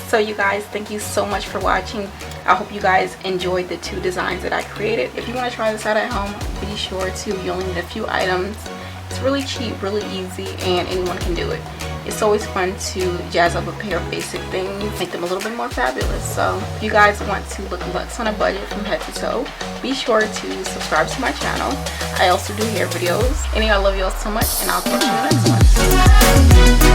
So you guys, thank you so much for watching. I hope you guys enjoyed the 2 designs that I created. If you want to try this out at home, be sure to. You only need a few items. It's really cheap, really easy, and anyone can do it. It's always fun to jazz up a pair of basic things, make them a little bit more fabulous. So if you guys want to look luxe on a budget from head to toe, be sure to subscribe to my channel. I also do hair videos. Anyway, I love you all so much, and I'll talk to you in the next one.